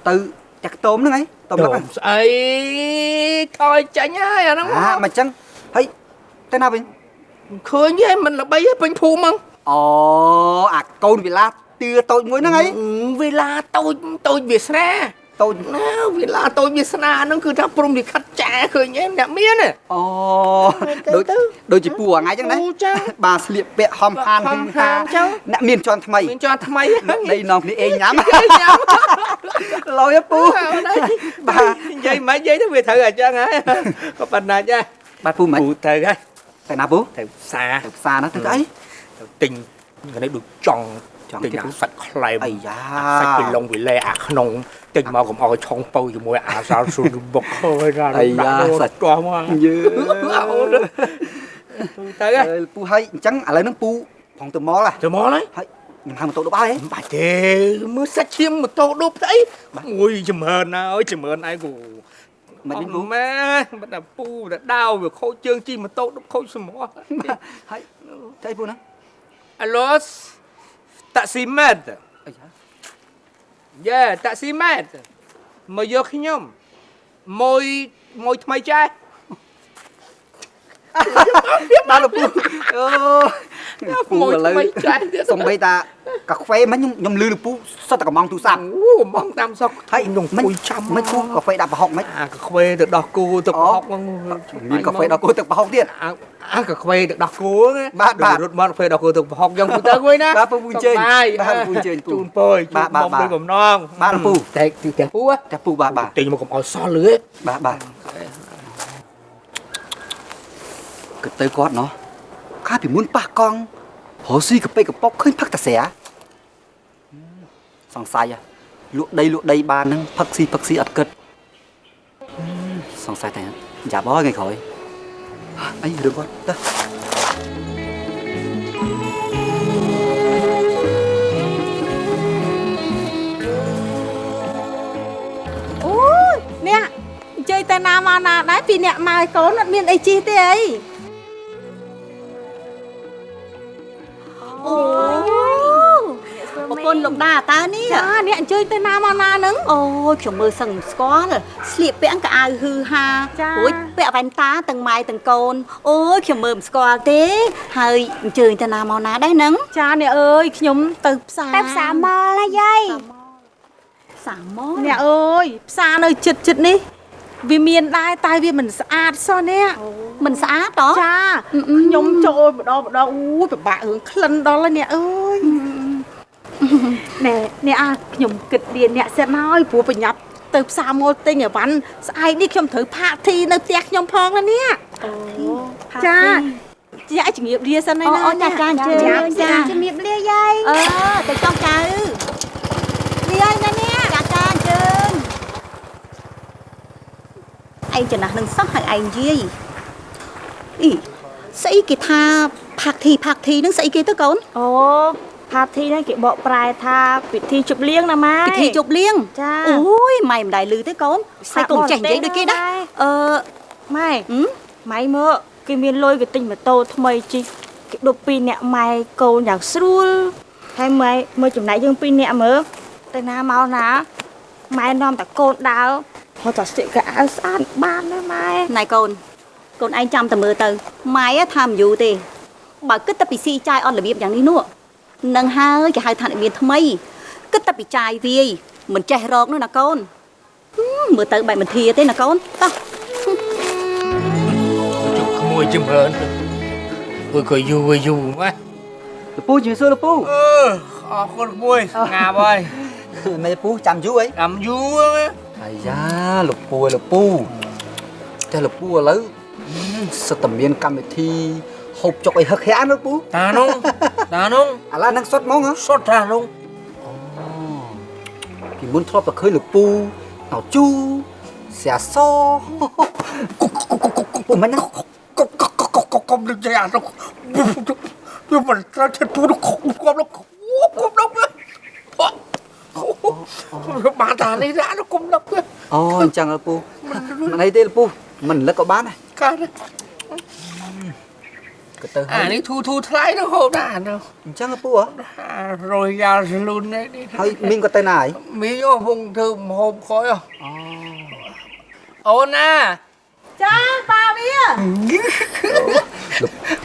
từ chặt tôm nữa ấy tôm lắc ấy thôi chảnh á nó mà chăng hay thế nào bình khơi với mình là bay bên phu măng câu vì là tia tôi muối nó ấy vì là tôi Việt Sa tôi vì là tôi Việt Sa nó cứ ra prom thì khách trả khơi nhé nè miên nè đôi chỉ bùa ngay chẳng đấy bà liệp bẹ hòm hàn nè miên tròn thay đây nó đi ê nhám lôi pu bà dây mấy giấy nó về thử à chứ hả có phần nào chứ bà pu mấy thử coi tại nào pu thử xa nó thử ấy tình cái này được tròn tình nó sạch lại sạch bị lông bị le nông tình mà cũng ở trong bầu thì mỗi sao xuống bốc hơi ra sạch quá mà thử pu hay trắng lấy nó pu phòng từ mó đấy nhưng mà tô đốt ai bà chê mới sát chiêm một tô đốt đấy ui chùm hờn ơi chùm hờn ai của mà biết bố má bắt đầu pu đã đau rồi khôi chương chi mà tô đốt khôi sầm mó hay thấy pu nữa alo taxi med yeah taxi med mà vô khi nhom môi thay trai ba là pu là lấy xong bây ta cà phê mấy nhom lư pu sao ta còn mong tu sắm mong tam sao hay mấy trăm mấy pu cà phê đạp vào học mấy cà phê được đọc cô được học miếng cà phê đọc cô được vào học tiền cà phê được đọc cô ba rút cà phê đọc cô được học trong tôi quên á ba vui chơi ba vui chơi chun phơi ba đi bầm non ba là pu tẹt pu á tẹt pu ba tiền mà còn ở so lưới ba cái tay quạt nóข้าbị muốn ba con hồ suy cái cây cái bóc khơi phắc ta xẻ sòng sai à lụa đây ba nâng phắc xi ắt cất sòng sai này giả bó ngày khỏi ấy được con đó ôi nè chơi tay nào mà nè đấy vì nè mà có nó miền ấy chi thế ấyคนลงดาตานี่อ่ะเนี่ยchơi tay nào mà nè nứng โอ้ยខ្ញុំមើលសឹងស្គាល់ស្លៀកពាក់កៅអៅហឺហាអូយពាក់វ៉ែនតាទាំងម៉ែទាំងកូនអូយខ្ញុំមើលមិនស្គាល់ទេហើយអញ្ជើញតាណាមកណាដែរហ្នឹង ចាអ្នកអើយខ្ញុំទៅផ្សារម៉លណាយាយផ្សារម៉ល អ្នកអើយផ្សារនៅចិត្តនេះវាមានដែរតែវាមិនស្អាតសោះនេះ មិនស្អាតតចាខ្ញុំចូលម្ដងអូយពិបាករឿងក្លិនដល់ហើយអ្នកអើយណែអ្នកខ្ញុំគិតរៀនអ្នកសិនហើយព្រោះប្រញាប់ទៅផ្សារម៉ូលទិញអីវ៉ាន់ស្អែកនេះខ្ញុំត្រូវផាកធីនៅផ្ទះខ្ញុំផងណានេះចាយាយជំរាបលាសិនហើយណាចាជំរាបលាយាយទៅចង់ចៅយាយណានេះចាអញ្ជើញឯងចំណាស់នឹងសោះហើយឯងយាយអីស្អីគេថាផាកធីនឹងស្អីគេទៅកូនអូផាកធីហ្នឹងគេបកប្រែថាពិធីជប់លៀងណាម៉ែពិធីជប់លៀងចាអូយម៉ែមិនដែរឮទេកូនហើយកូនចេះនិយាយដូចគេដែរម៉ែម៉ែមើលគេមានលុយគេទិញម៉ូតូថ្មីជីកគេដប់2នាក់ម៉ែកូនយ៉ាងស្រួលហើយម៉ែមើលចំណែកយើង2នាក់មើលទៅណាមកណាម៉ែនាំតែកូនដើរហត់តែស្ទាក់កៅអៅស្អាតបានណាម៉ែណៃកូនឯងចាំតែមើលទៅម៉ែថាមិនយូរទេបើគិតតែពីស៊ីចាយអត់របៀបយ៉ាងនេះនោះនឹងហើយគេហៅថាអ្នកមានថ្មីគិតតែពីចាយវាយមិនចេះរកនោះណាកូនមើលទៅបែបមិនធាទេណាកូនតោះជុកក្មួយជំរឿនអើក៏យូរម៉េះលពូជឿសួរលពូអរគុណក្មួយងាប់ហើយមេពូចាំយូរអីចាំយូរអាយ៉ាលពូតែលពូឥឡូវសិតតែមានកម្មវិធីហូបចុកអីហឹកហានលពូតានោះឥឡូវនឹងសុតហ្មងសុតតានោះពីមុនធ្លាប់តែឃើញលពូអោជូស្រាសពូមិនណាកុំនិយាយអានោះវាមិនត្រូវចិត្តពូនោះកុំបានតានេះណាកុំលឹកអូអញ្ចឹងលពូមិនអីទេលពូមិនលឹកក៏បានដែរកើត ก็เตอ នេះធូថ្លៃនោះហូបដែរនោះ អញ្ចឹងពូហ៎ រយយ៉ាសលូននេះ ហើយមីងក៏ទៅណាហើយ មីងវងធ្វើម្ហូបខ້ອຍអូនណា ចាប៉ាវា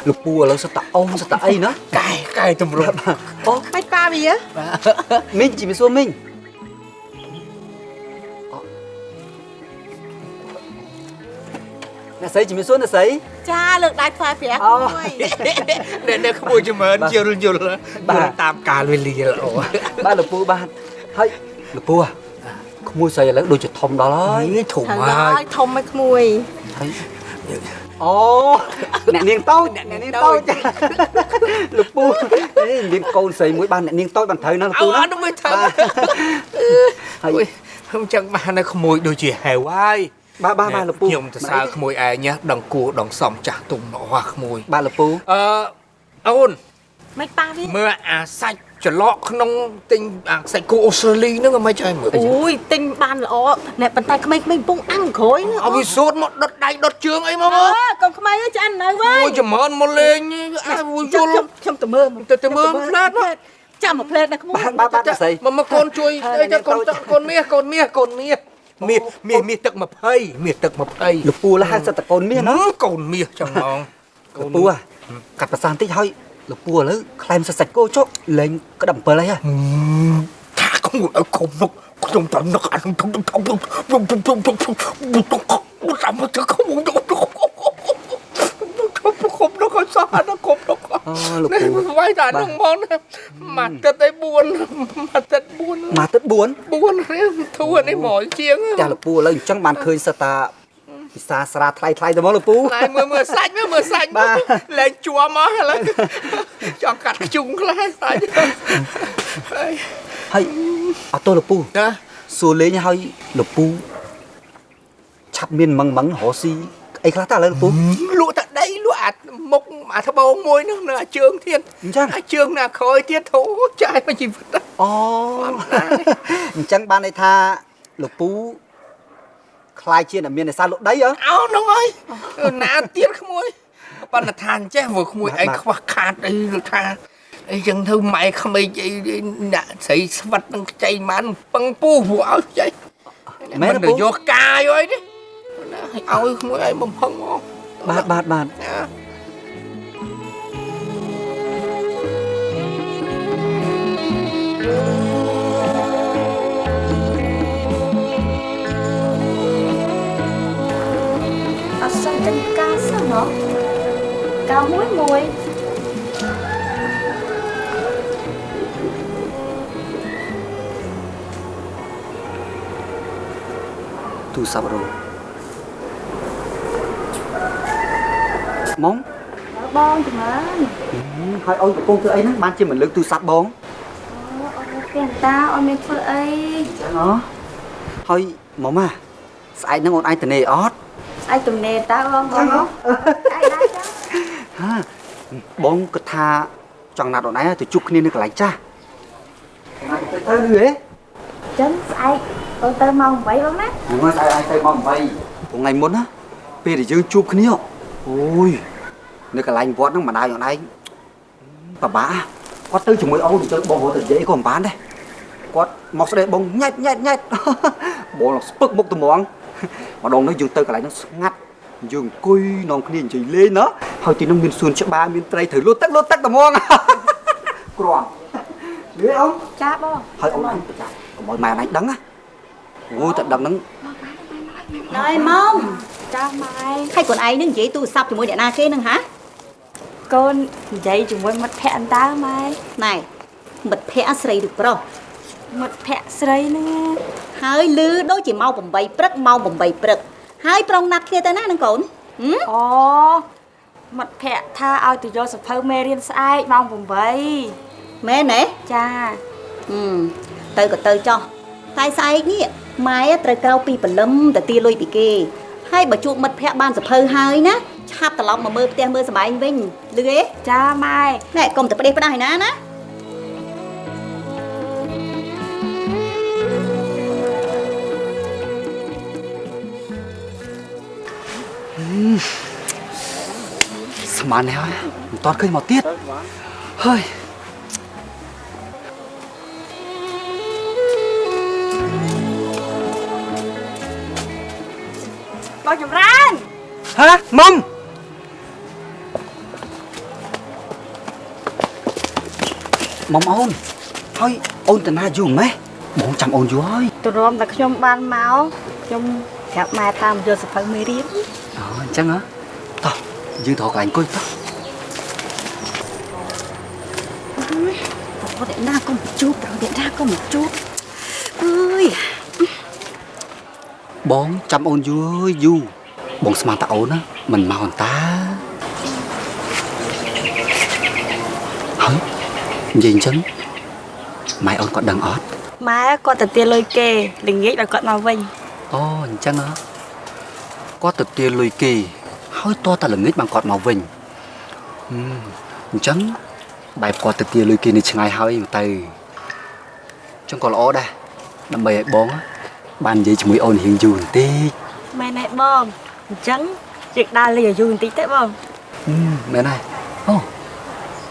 លោកពូឥឡូវសិតតាអ៊ំសិតតាអីណា កែតម្រុំ អូ មិនប៉ាវា មីងជីវិសួរមីងអ្នកស្រីជីវិសួរអ្នកស្រី ចាលើកដៃផ្សាយប្រាក់ អូ មួយ អ្នកក្មួយចម្រើនយល់តាមកាលវេលាល្អ បាទលោកពូបាទហើយលោកពូក្មួយស្រីឥឡូវដូចជាធំដល់ហើយ នេះធំ ហើយ ហើយ ធំឲ្យក្មួយ ហើយអូអ្នកនាងតូចអ្នកនាងតូចលោកពូនេះមានកូនស្រីមួយបានអ្នកនាងតូចបានត្រូវណាលោកពូណា អត់មិនត្រូវ ហើយ ខ្ញុំចឹងបាននៅក្មួយដូចជាហៅហើយ បាទលោកពូ ខ្ញុំទៅសើក្មួយឯងណាដងគួរដងសំចាស់ទុំអស់ក្មួយ បាទលោកពូ អូន មិនប៉ាវា មើលអាសាច់ច្រឡកក្នុងទិញអាសាច់គោអូស្ត្រាលីហ្នឹងមិនចៃមើល អូយទិញបានល្អអ្នកប៉ុន្តែក្មេងៗពងអាំងក្រួយ ឲ្យវាសូត្រមកដុតដៃដុតជើងអីមក កូនក្មេងឆ្អិននៅវិញ អូចម្រើនមកលេងអាវយល់ ខ្ញុំទៅមើល ទៅមើលផ្លែតមក ចាំមកផ្លែតណាក្មួយ បាទអ្នកស្រី មកកូនជួយអីទៅកូនមាសមាសទឹក20មាសទឹក20 លោកពូឡើងហៅសិតតកូនមាសណា កូនមាសចឹងហ្មង លោកពូកាត់ប្រសាបន្តិចហើយលោកពូឥឡូវខ្លែមសាច់គោចុកលេងក្តាប់7ហើយហ៎ ថាកុំឲ្យខំនឹកខ្ញុំតនឹកអានឹងខ្ញុំតាមទៅខំនឹកឲ្យសោះអានោះខំនឹក អូលោកពូ វាយតែនឹងហ្មងមកទឹកឯ4មកទឹក4 មកទឹក4 4ធូរនេះមកជាង ចាលោកពូឥឡូវអញ្ចឹងបានឃើញសិតតាពិសាស្រាថ្លៃទៅមកលោកពូ តែមើលសាច់លែងជួមមកឥឡូវចង់កាត់ខ្ជុងខ្លះសាច់ ហើយអត់ទោះលោកពូ ណា សួរលេងហើយលោកពូឆាប់មានម៉ងរស់ស៊ីអីខ្លះតើឥឡូវលោកពូ លក់តែដីលក់អាមុខអាត្បូងមួយនោះនៅអាជើងទៀត អញ្ចឹង អាជើងណាក្រោយទៀតធូរចាយមកជីវិត អូអញ្ចឹងបានន័យថាលោកពូខ្លាយជាអ្នកមាននេសាទលក់ដីហ៎ អោហ្នឹងហើយណាទៀតក្មួយប៉ុន្តែថាអញ្ចេះមើលក្មួយឯងខ្វះខាតអីឬថាអីចឹងទៅម៉ែក្មេងអីអ្នកស្រីស្វិតនឹងខ្ចីបានពឹងពូព្រោះឲ្យខ្ចី មែន មិន ពូ យកកាយអីទេឲ្យក្មួយឯងបំផឹងមក បាទ អត់សិនទាំងការសិនហ៎ការមួយ ទូរស័ព្ទរងម៉ង បងចម្រើន ហើយអូនកំពុងធ្វើអីហ្នឹងបានជាមិនលើកទូរស័ព្ទបង អូផ្ទះតាអូនមានធ្វើអី ចឹងហ៎ហើយម៉មស្អែកហ្នឹងអូនអាចទៅនេអត់ ស្អែកទំនេរតាបងបងស្អែកដែរចា ហាបងគិតថាចង់ណាត់អូនឯងទៅជួបគ្នានៅកន្លែងចាស់ទៅលឺហ៎ ចឹងស្អែកអូនទៅម៉ោង8បងណា ហ្នឹងហើយស្អែកទៅម៉ោង8ថ្ងៃមុនណាពេលដែលយើងជួបគ្នាអូយនៅកន្លែងវត្តហ្នឹងម្ដាយអូនឯងប្របាគាត់ទៅជាមួយអូនទៅបងទៅនិយាយក៏មិនបានដែរគាត់មកស្ដីបងញ៉ាច់បងស្ពឹកមុខត្មងម្ដងនេះយើងទៅកន្លែងហ្នឹងស្ងាត់យើងអង្គុយនាំគ្នានិយាយលេងណាហើយទីនោះមានសួនច្បារមានត្រីត្រូវលូតទឹកត្មងគ្រាន់លឺអូន ចាបង ហើយអូនឯងប្រចាំកុំឲ្យម៉ែឯងដឹងណាអូតែដឹងហ្នឹង ណៃម៉ម ចាម៉ែ ហើយកូនឯងនឹងនិយាយទូរស័ព្ទជាមួយអ្នកណាគេនឹងហ៎ កូននិយាយជាមួយមិត្តភក្តិអន្តើម៉ែ ណែមិត្តភ័ក្តិស្រីឬប្រុស មិត្តភក្តិស្រីហ្នឹង ហើយលឺដូចជាម៉ោង8ព្រឹកម៉ោង8ព្រឹកហើយប្រុងណាត់គ្នាទៅណានឹងកូន អូមិត្តភក្តិថាឲ្យទៅយកសភៅមេរៀនស្អែកម៉ោង8 មែនទេ ចា ទៅក៏ទៅចោះតែស្អែកនេះម៉ែត្រូវក្រៅពីព្រលឹមទៅទាលុយពីគេហើយបើជួបមិត្តភ័ក្តិបានសភៅហើយណាឆាប់ត្រឡប់មកមើលផ្ទះមើលសម្បែងវិញលឺទេ ចាម៉ែ ណែកុំទៅផ្ដេសផ្ដាស់ឯណាណា ស្ ប្រហែលនេះហើយមិនតន់ឃើញមកទៀតហើយ បងចម្រើន ហ៎មុំមុំអូនហើយអូនតាណាយូរម៉េះបងចាំអូនយូរហើយ ទរំតែខ្ញុំបានមកខ្ញុំប្រាប់ម៉ែតាមយកសភៅមេរៀន អូអញ្ចឹងហ៎តោះយើងទៅកន្លែងអង្គុយតោះ ប្រហែលណាកុំជួបប្រហែលណាកុំជួបអើយ បងចាំអូនយូរបងស្មានតាអូនណាមិនមកអន្តាហើយនិយាយអញ្ចឹងម៉ែអូនក៏ដឹងអត់ ម៉ែគាត់ទៅទាលុយគេល្ងាចដល់គាត់មកវិញ អូអញ្ចឹងហ៎គាត់ទៅទាលុយគេហើយតោះតែល្ងាចបានគាត់មកវិញអញ្ចឹងបែបគាត់ទៅទាលុយគេនៅឆ្ងាយហើយទៅអញ្ចឹងក៏ល្អដែរដើម្បីឲ្យបងបាននិយាយជាមួយអូនរៀងយូរបន្តិច មែនទេបងអញ្ចឹងជិះដើរលេងឲ្យយូរបន្តិចទេបង មែនហើយអូ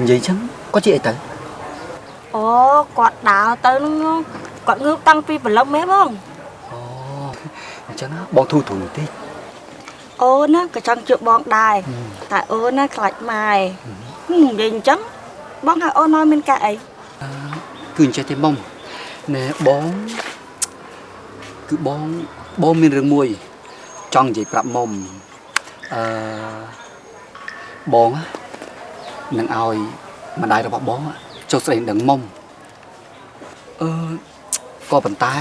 និយាយអញ្ចឹងគាត់ជាអីទៅ អូគាត់ដើរទៅហ្នឹងគាត់ងើបតាំងពីព្រលឹមហ៎បង អូអញ្ចឹងបងធូរបន្តិច អូនណាក៏ចង់ជួបបងដែរតែអូនណាខ្លាចម៉ែនិយាយអញ្ចឹងបងហៅអូនមកមានការអី គឺអញ្ចឹងទេមុំណែបងគឺបងមានរឿងមួយចង់និយាយប្រាប់មុំបងនឹងឲ្យម្ដាយរបស់បងចុះស្ដីដឹងមុំក៏ប៉ុន្តែ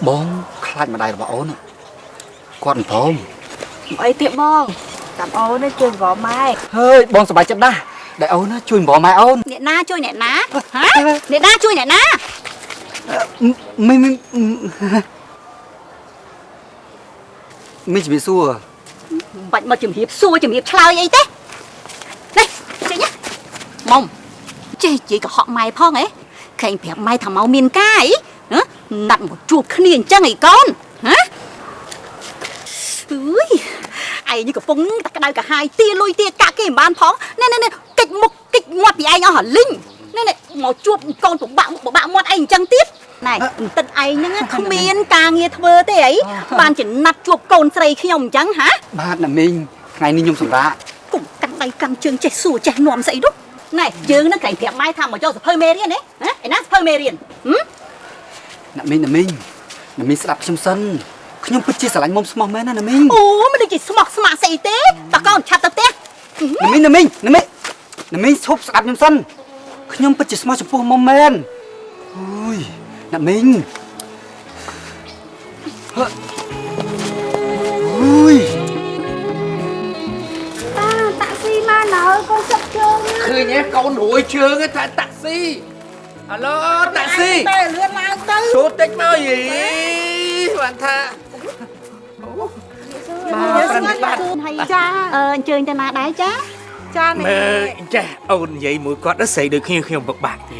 បងខ្លាចម្ដាយរបស់អូនគាត់មិនព្រម អីទៀតបងតាមអូនជួយវល់ម៉ែ ហើយបងសប្បាយចិត្តណាស់ដែលអូនជួយបងម៉ែអូន អ្នកណាជួយអ្នកណាហ៎អ្នកណាជួយអ្នកណា មិនជំរាបសួរ បាច់មកជំរាបសួរជំរាបឆ្លើយអីទេនេះចេញណាមុំចេះនិយាយកុហកម៉ែផងហ៎ខែងប្រាប់ម៉ែថាមកមានការអីណាត់មកជួបគ្នាអញ្ចឹងអីកូនហ៎អើយឯងនេះកំពុងតែក្តៅកាហាយទាលុយទាកាក់គេមិនបានផងណែកិច្ចមុខកិច្ចមាត់ពីឯងអស់រលីងណែមកជួបកូនពិបាក់មុខពិបាក់មាត់ឯងអញ្ចឹងទៀតណែបន្តិចឯងហ្នឹងគ្មានការងារធ្វើទេអីបានចំណាត់ជួបកូនស្រីខ្ញុំអញ្ចឹងហ៎ បាទណាមីងថ្ងៃនេះខ្ញុំសម្រាប់ កុំកាន់ដៃកាន់ជើងចេះសួរចេះនាំស្អីនោះណែយើងនឹងក្រែងប្រាប់ម៉ែថាមកយកសភៅមេរៀនណាឯណាសភៅមេរៀនណាមីងស្ដាប់ខ្ញុំសិនខ្ញុំពិតជាស្រឡាញ់មុំស្មោះមែនណាណាមីង អូមិនដូចជាស្មោះស្ម័គ្រស្អីទេតើកូនឆាប់ទៅផ្ទះ ណាមីងឈប់ស្ដាប់ខ្ញុំសិនខ្ញុំពិតជាស្មោះចំពោះមុំមែនអូយណាមីងអូយ តាក់ស៊ីមកនៅកូនសុកជើង ឃើញទេកូនរួយជើងឯថាតាក់ស៊ីអាឡូតាក់ស៊ី តែលឿនឡើងទៅ ទូតិចមកយីបានថា បាទស្ងាត់បាទហើយចា អញ្ជើញទៅណាដែរចា ចានេះ មើលចេះអូននិយាយមួយគាត់ទៅស្រីដូចខ្ញុំពិបាកទៀត